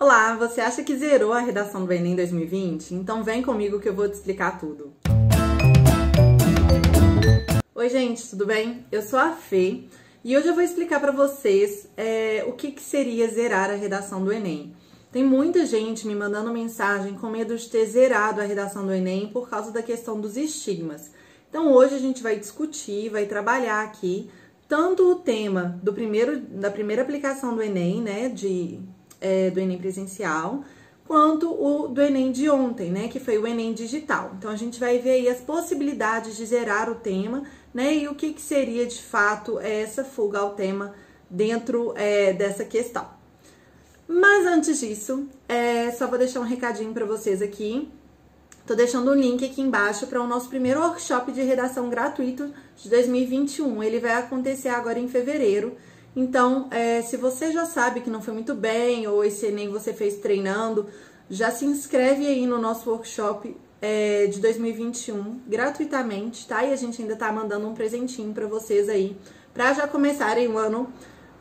Olá, você acha que zerou a redação do Enem 2020? Então vem comigo que eu vou te explicar tudo. Oi gente, tudo bem? Eu sou a Fê e hoje eu vou explicar para vocês o que seria zerar a redação do Enem. Tem muita gente me mandando mensagem com medo de ter zerado a redação do Enem por causa da questão dos estigmas. Então hoje a gente vai discutir, vai trabalhar aqui tanto o tema da primeira aplicação do Enem, né, do Enem presencial, quanto o do Enem de ontem, né, que foi o Enem digital. Então a gente vai ver aí as possibilidades de zerar o tema, né, e o que seria de fato essa fuga ao tema dentro dessa questão. Mas antes disso, só vou deixar um recadinho para vocês aqui. Tô deixando um link aqui embaixo para o nosso primeiro workshop de redação gratuito de 2021. Ele vai acontecer agora em fevereiro. Então, se você já sabe que não foi muito bem, ou esse Enem você fez treinando, já se inscreve aí no nosso workshop de 2021, gratuitamente, tá? E a gente ainda tá mandando um presentinho para vocês aí, para já começarem o ano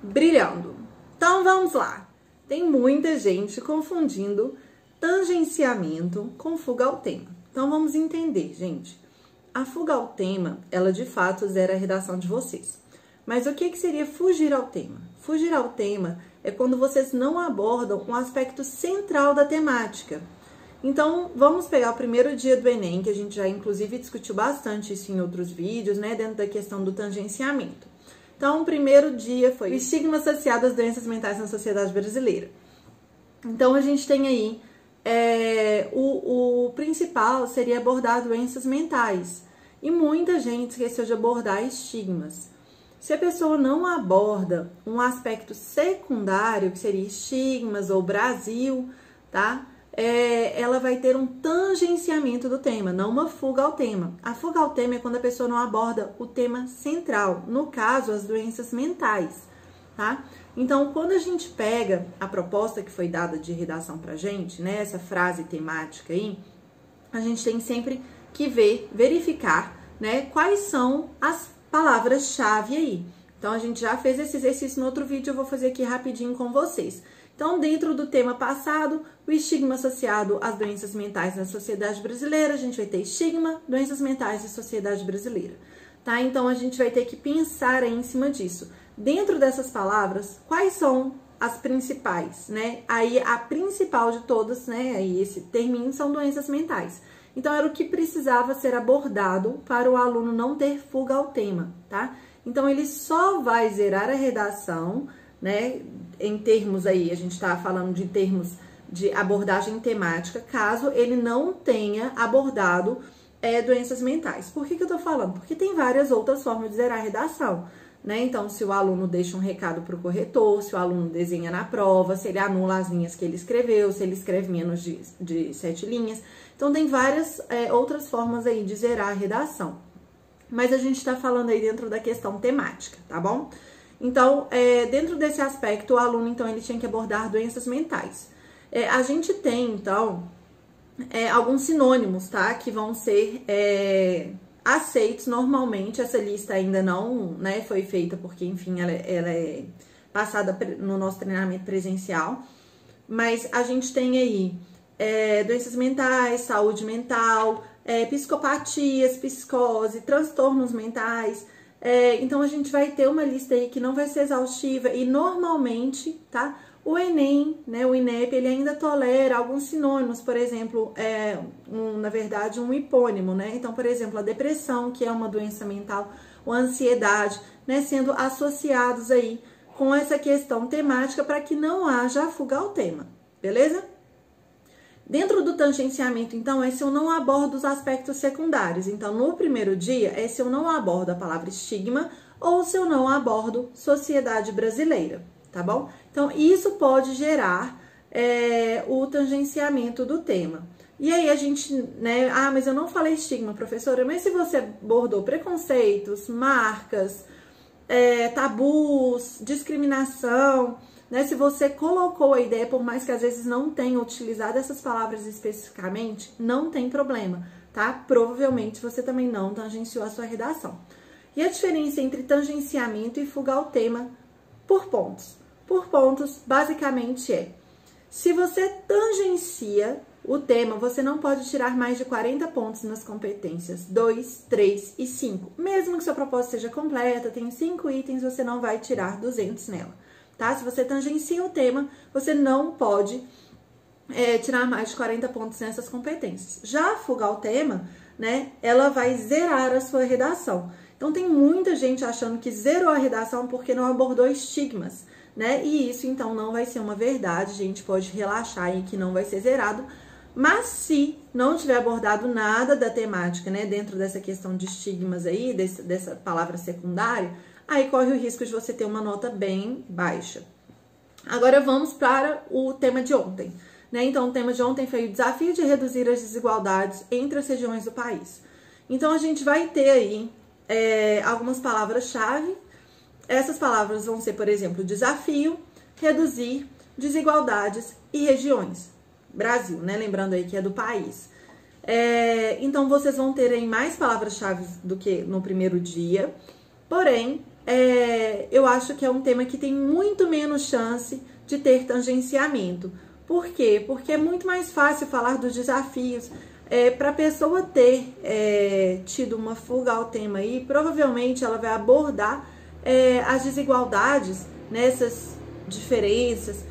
brilhando. Então, vamos lá. Tem muita gente confundindo tangenciamento com fuga ao tema. Então, vamos entender, gente. A fuga ao tema, ela de fato zera a redação de vocês. Mas o que seria fugir ao tema? Fugir ao tema é quando vocês não abordam um aspecto central da temática. Então, vamos pegar o primeiro dia do Enem, que a gente já inclusive discutiu bastante isso em outros vídeos, né, dentro da questão do tangenciamento. Então, o primeiro dia foi o estigma associado às doenças mentais na sociedade brasileira. Então, a gente tem aí, o principal seria abordar doenças mentais. E muita gente esqueceu de abordar estigmas. Se a pessoa não aborda um aspecto secundário, que seria estigmas ou Brasil, tá? Ela vai ter um tangenciamento do tema, não uma fuga ao tema. A fuga ao tema é quando a pessoa não aborda o tema central, no caso, as doenças mentais, tá? Então, quando a gente pega a proposta que foi dada de redação pra gente, né, essa frase temática aí, a gente tem sempre que verificar, né, quais são as palavras-chave aí. Então, a gente já fez esse exercício no outro vídeo, eu vou fazer aqui rapidinho com vocês. Então, dentro do tema passado, o estigma associado às doenças mentais na sociedade brasileira, a gente vai ter estigma, doenças mentais e sociedade brasileira, tá? Então, a gente vai ter que pensar aí em cima disso. Dentro dessas palavras, quais são as principais, né? Aí, a principal de todas, né? Aí, esse termino são doenças mentais. Então, era o que precisava ser abordado para o aluno não ter fuga ao tema, tá? Então, ele só vai zerar a redação, né? Em termos aí, a gente tá falando de termos de abordagem temática, caso ele não tenha abordado doenças mentais. Por que eu tô falando? Porque tem várias outras formas de zerar a redação, né? Então, se o aluno deixa um recado para o corretor, se o aluno desenha na prova, se ele anula as linhas que ele escreveu, se ele escreve menos de 7 linhas. Então, tem várias outras formas aí de zerar a redação. Mas a gente tá falando aí dentro da questão temática, tá bom? Então, dentro desse aspecto, o aluno, então, ele tinha que abordar doenças mentais. A gente tem, então, alguns sinônimos, tá? Que vão ser aceitos normalmente. Essa lista ainda não, né, foi feita porque, enfim, ela é passada no nosso treinamento presencial. Mas a gente tem aí doenças mentais, saúde mental, psicopatias, psicose, transtornos mentais. Então, a gente vai ter uma lista aí que não vai ser exaustiva e normalmente, tá? O Enem, né, o INEP, ele ainda tolera alguns sinônimos, por exemplo, na verdade, um hipônimo, né? Então, por exemplo, a depressão, que é uma doença mental, ou a ansiedade, né, sendo associados aí com essa questão temática para que não haja fuga ao tema, beleza? Dentro do tangenciamento, então, é se eu não abordo os aspectos secundários. Então, no primeiro dia, é se eu não abordo a palavra estigma ou se eu não abordo sociedade brasileira, tá bom? Então, isso pode gerar o tangenciamento do tema. E aí, a gente, né, mas eu não falei estigma, professora, mas se você abordou preconceitos, marcas, tabus, discriminação, né, se você colocou a ideia, por mais que às vezes não tenha utilizado essas palavras especificamente, não tem problema, tá? Provavelmente você também não tangenciou a sua redação. E a diferença entre tangenciamento e fuga ao tema por pontos? Por pontos, basicamente Se você tangencia o tema, você não pode tirar mais de 40 pontos nas competências 2, 3 e 5. Mesmo que sua proposta seja completa, tem 5 itens, você não vai tirar 200 nela, tá? Se você tangencia o tema, você não pode tirar mais de 40 pontos nessas competências. Já a fuga ao tema, né, ela vai zerar a sua redação. Então, tem muita gente achando que zerou a redação porque não abordou estigmas, né? E isso, então, não vai ser uma verdade. A gente pode relaxar aí que não vai ser zerado. Mas se não tiver abordado nada da temática, né, dentro dessa questão de estigmas aí, dessa palavra secundária, aí corre o risco de você ter uma nota bem baixa. Agora, vamos para o tema de ontem. Né? Então, o tema de ontem foi o desafio de reduzir as desigualdades entre as regiões do país. Então, a gente vai ter aí algumas palavras-chave. Essas palavras vão ser, por exemplo, desafio, reduzir, desigualdades e regiões. Brasil, né? Lembrando aí que é do país. Então, vocês vão ter aí mais palavras-chave do que no primeiro dia. Porém, eu acho que é um tema que tem muito menos chance de ter tangenciamento. Por quê? Porque é muito mais fácil falar dos desafios. Para a pessoa ter tido uma fuga ao tema aí, provavelmente ela vai abordar as desigualdades, nessas diferenças,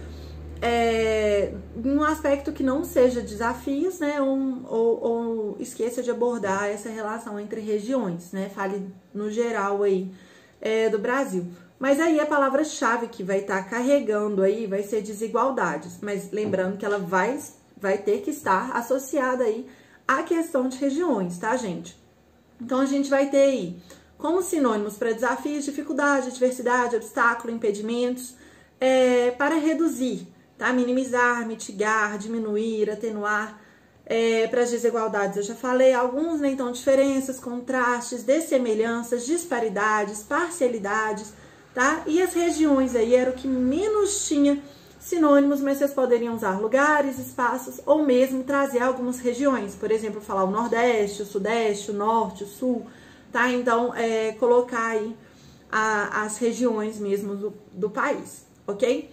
em um aspecto que não seja desafios, né? Ou esqueça de abordar essa relação entre regiões, né? Fale no geral aí do Brasil. Mas aí a palavra-chave que vai estar carregando aí vai ser desigualdades. Mas lembrando que ela vai ter que estar associada aí à questão de regiões, tá, gente? Então, a gente vai ter aí como sinônimos para desafios, dificuldade, adversidade, obstáculo, impedimentos, para reduzir, tá? Minimizar, mitigar, diminuir, atenuar. Para as desigualdades, eu já falei alguns, né? Então, diferenças, contrastes, dessemelhanças, disparidades, parcialidades, tá? E as regiões aí era o que menos tinha sinônimos, mas vocês poderiam usar lugares, espaços ou mesmo trazer algumas regiões. Por exemplo, falar o Nordeste, o Sudeste, o Norte, o Sul, tá? Então, colocar aí as regiões mesmo do país, ok?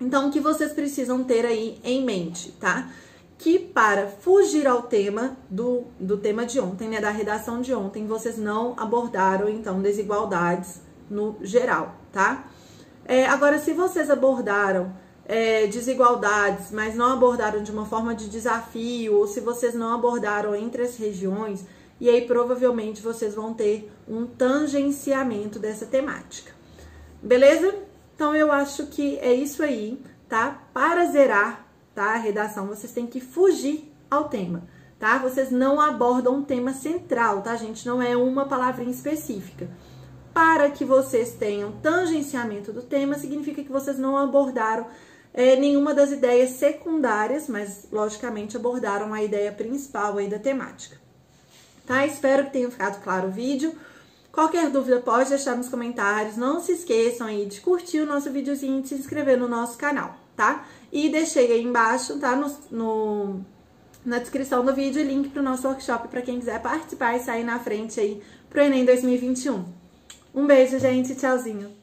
Então, o que vocês precisam ter aí em mente, tá? Que para fugir ao tema do tema de ontem, né? Da redação de ontem, vocês não abordaram, então, desigualdades no geral, tá? Agora, se vocês abordaram desigualdades, mas não abordaram de uma forma de desafio, ou se vocês não abordaram entre as regiões, e aí provavelmente vocês vão ter um tangenciamento dessa temática. Beleza? Então, eu acho que é isso aí, tá? Para zerar, tá, a redação, vocês têm que fugir ao tema, tá? Vocês não abordam um tema central, tá, gente? Não é uma palavrinha específica. Para que vocês tenham tangenciamento do tema, significa que vocês não abordaram nenhuma das ideias secundárias, mas, logicamente, abordaram a ideia principal aí da temática. Tá? Espero que tenha ficado claro o vídeo. Qualquer dúvida pode deixar nos comentários. Não se esqueçam aí de curtir o nosso videozinho e de se inscrever no nosso canal, tá? E deixei aí embaixo, tá? Na descrição do vídeo, o link para o nosso workshop para quem quiser participar e sair na frente aí pro Enem 2021. Um beijo, gente. Tchauzinho.